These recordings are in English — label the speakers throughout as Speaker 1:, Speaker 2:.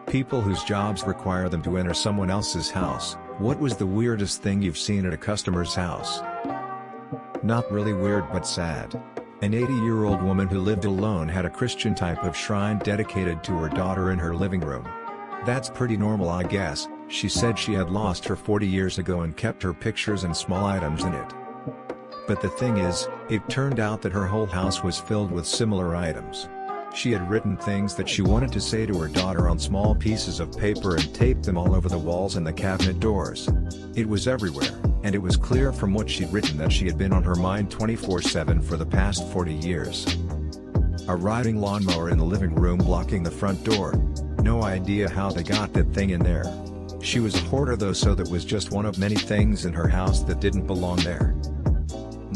Speaker 1: People whose jobs require them to enter someone else's house. What was the weirdest thing you've seen at a customer's house? Not really weird but sad. An 80-year-old woman who lived alone had a Christian type of shrine dedicated to her daughter in her living room. That's pretty normal, I guess. She said she had lost her 40 years ago and kept her pictures and small items in it. But the thing is, it turned out that her whole house was filled with similar items. She had written things that she wanted to say to her daughter on small pieces of paper and taped them all over the walls and the cabinet doors. It was everywhere, and it was clear from what she'd written that she had been on her mind 24/7 for the past 40 years. A riding lawnmower in the living room blocking the front door. No idea how they got that thing in there. She was a hoarder though, so that was just one of many things in her house that didn't belong there.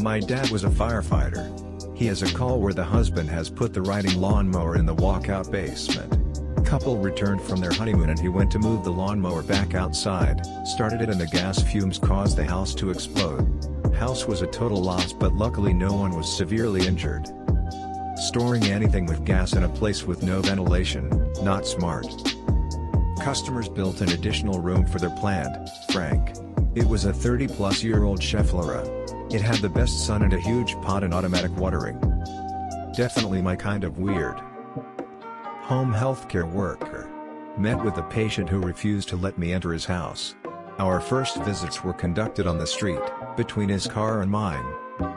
Speaker 1: My dad was a firefighter. He has a call where the husband has put the riding lawnmower in the walkout basement. Couple returned from their honeymoon and he went to move the lawnmower back outside, started it and the gas fumes caused the house to explode. House was a total loss, but luckily no one was severely injured. Storing anything with gas in a place with no ventilation, not smart. Customers built an additional room for their plant, Frank. It was a 30-plus-year-old Chevrolet. It had the best sun and a huge pot and automatic watering. Definitely my kind of weird. Home healthcare worker. Met with a patient who refused to let me enter his house. Our first visits were conducted on the street, between his car and mine.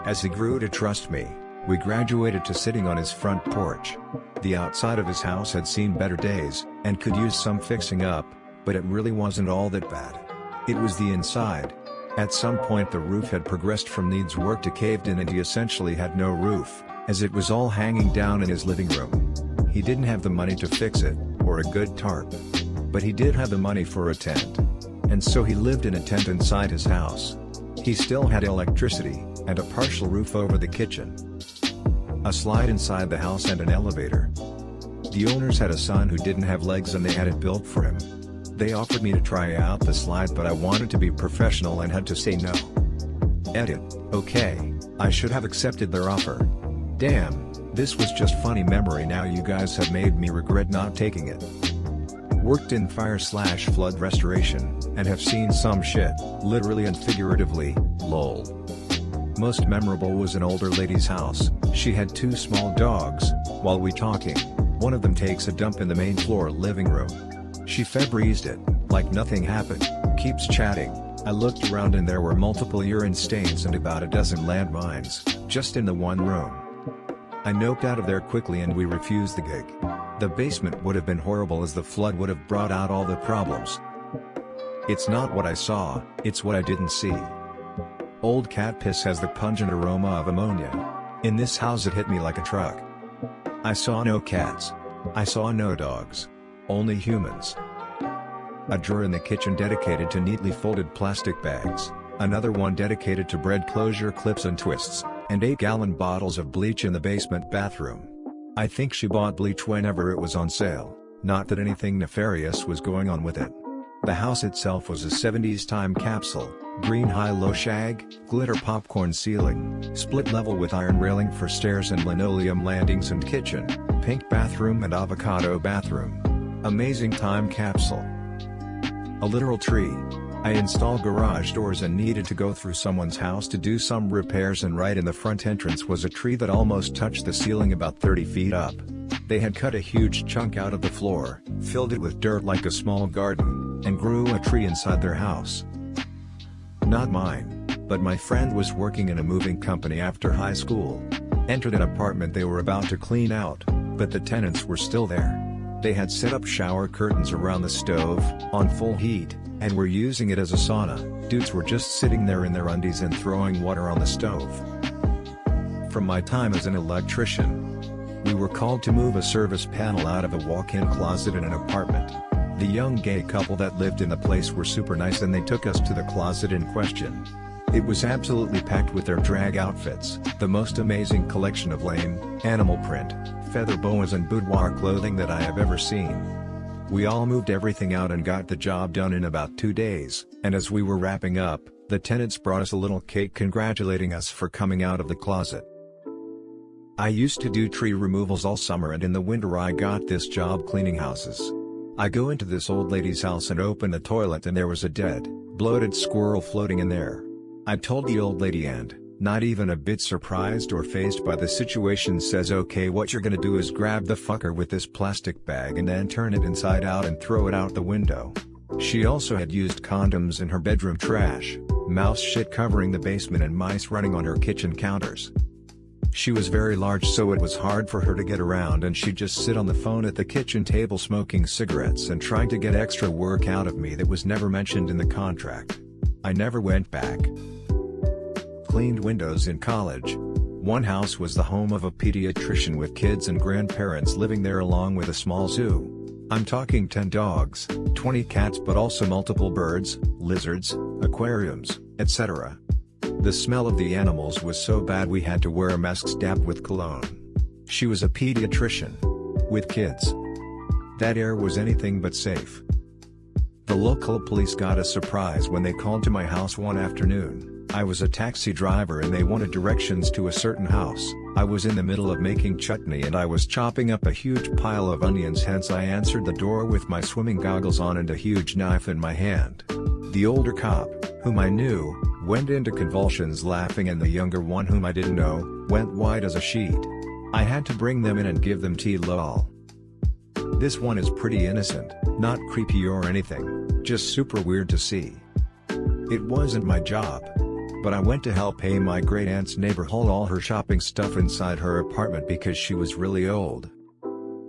Speaker 1: As he grew to trust me, we graduated to sitting on his front porch. The outside of his house had seen better days, and could use some fixing up, but it really wasn't all that bad. It was the inside. At some point the roof had progressed from needs work to caved in and he essentially had no roof, as it was all hanging down in his living room. He didn't have the money to fix it, or a good tarp. But he did have the money for a tent. And so he lived in a tent inside his house. He still had electricity, and a partial roof over the kitchen. A slide inside the house and an elevator. The owners had a son who didn't have legs and they had it built for him. They offered me to try out the slide, but I wanted to be professional and had to say no. Edit. Okay, I should have accepted their offer. Damn, this was just funny memory. Now you guys have made me regret not taking it. Worked in fire/flood restoration, and have seen some shit, literally and figuratively, lol. Most memorable was an older lady's house. She had 2 small dogs. While we talking, one of them takes a dump in the main floor living room. She Febrezed it, like nothing happened, keeps chatting. I looked around and there were multiple urine stains and about a dozen landmines, just in the one room. I noped out of there quickly and we refused the gig. The basement would have been horrible as the flood would have brought out all the problems. It's not what I saw, it's what I didn't see. Old cat piss has the pungent aroma of ammonia. In this house it hit me like a truck. I saw no cats. I saw no dogs. Only humans. A drawer in the kitchen dedicated to neatly folded plastic bags, another one dedicated to bread closure clips and twists, and 8-gallon bottles of bleach in the basement bathroom. I think she bought bleach whenever it was on sale, not that anything nefarious was going on with it. The house itself was a 70s time capsule, green high-low shag, glitter popcorn ceiling, split level with iron railing for stairs and linoleum landings and kitchen, pink bathroom and avocado bathroom. Amazing time capsule. A literal tree. I installed garage doors and needed to go through someone's house to do some repairs, and right in the front entrance was a tree that almost touched the ceiling about 30 feet up. They had cut a huge chunk out of the floor, filled it with dirt like a small garden, and grew a tree inside their house. Not mine, but my friend was working in a moving company after high school. Entered an apartment they were about to clean out, but the tenants were still there. They had set up shower curtains around the stove, on full heat, and were using it as a sauna. Dudes were just sitting there in their undies and throwing water on the stove. From my time as an electrician, we were called to move a service panel out of a walk-in closet in an apartment. The young gay couple that lived in the place were super nice and they took us to the closet in question. It was absolutely packed with their drag outfits, the most amazing collection of lame, animal print, feather boas and boudoir clothing that I have ever seen. We all moved everything out and got the job done in about 2 days, and as we were wrapping up, the tenants brought us a little cake congratulating us for coming out of the closet. I used to do tree removals all summer, and in the winter I got this job cleaning houses. I go into this old lady's house and open the toilet and there was a dead, bloated squirrel floating in there. I told the old lady and, not even a bit surprised or fazed by the situation, says, okay, what you're gonna do is grab the fucker with this plastic bag and then turn it inside out and throw it out the window. She also had used condoms in her bedroom trash, mouse shit covering the basement and mice running on her kitchen counters. She was very large, so it was hard for her to get around, and she'd just sit on the phone at the kitchen table smoking cigarettes and trying to get extra work out of me that was never mentioned in the contract. I never went back. Cleaned windows in college. One house was the home of a pediatrician with kids and grandparents living there along with a small zoo. I'm talking 10 dogs, 20 cats, but also multiple birds, lizards, aquariums, etc. The smell of the animals was so bad we had to wear masks dabbed with cologne. She was a pediatrician. With kids. That air was anything but safe. The local police got a surprise when they called to my house one afternoon. I was a taxi driver and they wanted directions to a certain house. I was in the middle of making chutney and I was chopping up a huge pile of onions, hence I answered the door with my swimming goggles on and a huge knife in my hand. The older cop, whom I knew, went into convulsions laughing, and the younger one, whom I didn't know, went white as a sheet. I had to bring them in and give them tea. Lol. This one is pretty innocent, not creepy or anything, just super weird to see. It wasn't my job. But I went to help pay my great aunt's neighbor haul all her shopping stuff inside her apartment because she was really old.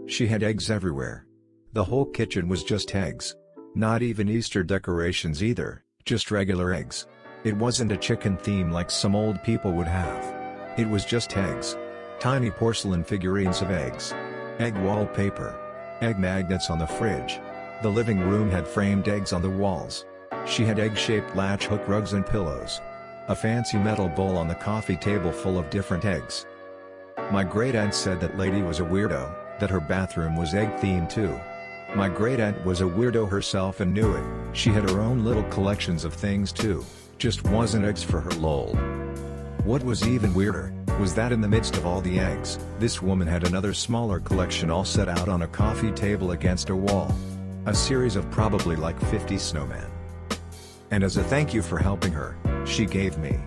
Speaker 1: She had eggs everywhere. The whole kitchen was just eggs. Not even Easter decorations either, just regular eggs. It wasn't a chicken theme like some old people would have. It was just eggs. Tiny porcelain figurines of eggs. Egg wallpaper. Egg magnets on the fridge. The living room had framed eggs on the walls. She had egg-shaped latch hook rugs and pillows. A fancy metal bowl on the coffee table full of different eggs. My great aunt said that lady was a weirdo, that her bathroom was egg-themed too. My great aunt was a weirdo herself and knew it. She had her own little collections of things too, just wasn't eggs for her. Lol. What was even weirder, was that in the midst of all the eggs, this woman had another smaller collection all set out on a coffee table against a wall. A series of probably like 50 snowmen. And as a thank you for helping her, she gave me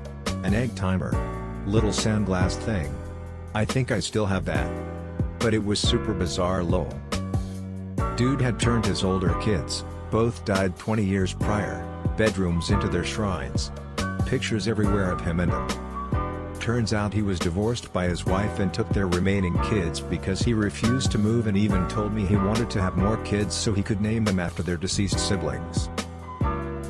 Speaker 1: an egg timer. Little sandglass thing. I think I still have that. But it was super bizarre. Lol. Dude had turned his older kids, both died 20 years prior, bedrooms into their shrines. Pictures everywhere of him and them. Turns out he was divorced by his wife and took their remaining kids because he refused to move, and even told me he wanted to have more kids so he could name them after their deceased siblings.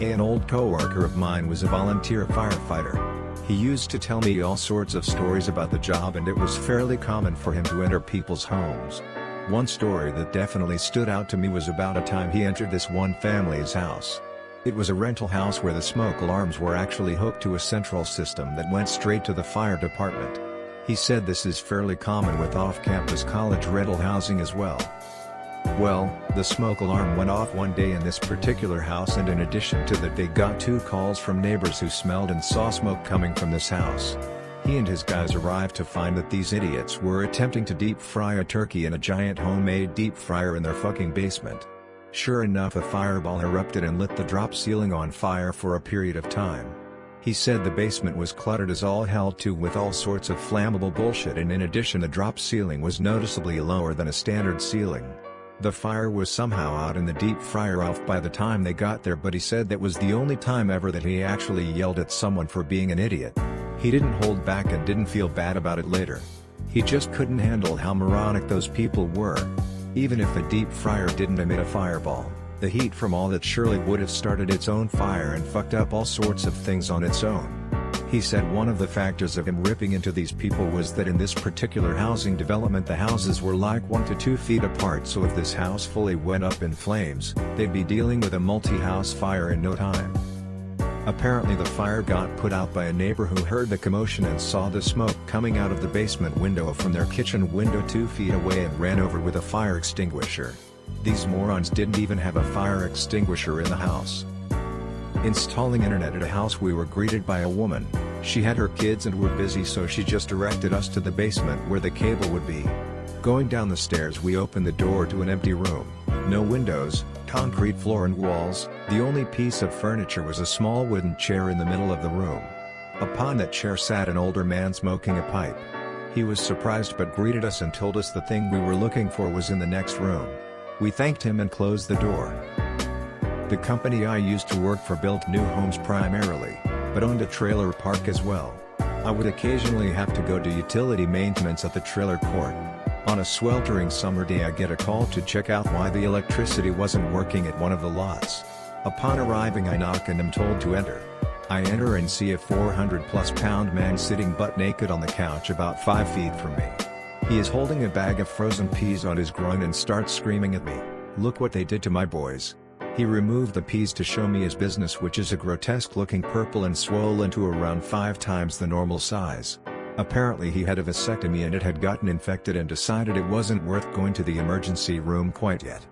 Speaker 1: An old coworker of mine was a volunteer firefighter. He used to tell me all sorts of stories about the job, and it was fairly common for him to enter people's homes. One story that definitely stood out to me was about a time he entered this one family's house. It was a rental house where the smoke alarms were actually hooked to a central system that went straight to the fire department. He said this is fairly common with off-campus college rental housing as well. Well, the smoke alarm went off one day in this particular house, and in addition to that they got 2 calls from neighbors who smelled and saw smoke coming from this house. He and his guys arrived to find that these idiots were attempting to deep fry a turkey in a giant homemade deep fryer in their fucking basement. Sure enough, a fireball erupted and lit the drop ceiling on fire for a period of time. He said the basement was cluttered as all hell too with all sorts of flammable bullshit, and in addition the drop ceiling was noticeably lower than a standard ceiling. The fire was somehow out and the deep fryer off by the time they got there, but he said that was the only time ever that he actually yelled at someone for being an idiot. He didn't hold back and didn't feel bad about it later. He just couldn't handle how moronic those people were. Even if the deep fryer didn't emit a fireball, the heat from all that surely would have started its own fire and fucked up all sorts of things on its own. He said one of the factors of him ripping into these people was that in this particular housing development the houses were like 1 to 2 feet apart, so if this house fully went up in flames, they'd be dealing with a multi-house fire in no time. Apparently the fire got put out by a neighbor who heard the commotion and saw the smoke coming out of the basement window from their kitchen window 2 feet away and ran over with a fire extinguisher. These morons didn't even have a fire extinguisher in the house. Installing internet at a house, we were greeted by a woman. She had her kids and were busy, so she just directed us to the basement where the cable would be. Going down the stairs we opened the door to an empty room. No windows, concrete floor and walls, the only piece of furniture was a small wooden chair in the middle of the room. Upon that chair sat an older man smoking a pipe. He was surprised but greeted us and told us the thing we were looking for was in the next room. We thanked him and closed the door. The company I used to work for built new homes primarily, but owned a trailer park as well. I would occasionally have to go to utility maintenance at the trailer court. On a sweltering summer day I get a call to check out why the electricity wasn't working at one of the lots. Upon arriving I knock and am told to enter. I enter and see a 400+ pound man sitting butt naked on the couch about 5 feet from me. He is holding a bag of frozen peas on his groin and starts screaming at me, "Look what they did to my boys." He removed the peas to show me his business, which is a grotesque looking purple and swollen to around 5 times the normal size. Apparently he had a vasectomy and it had gotten infected and decided it wasn't worth going to the emergency room quite yet.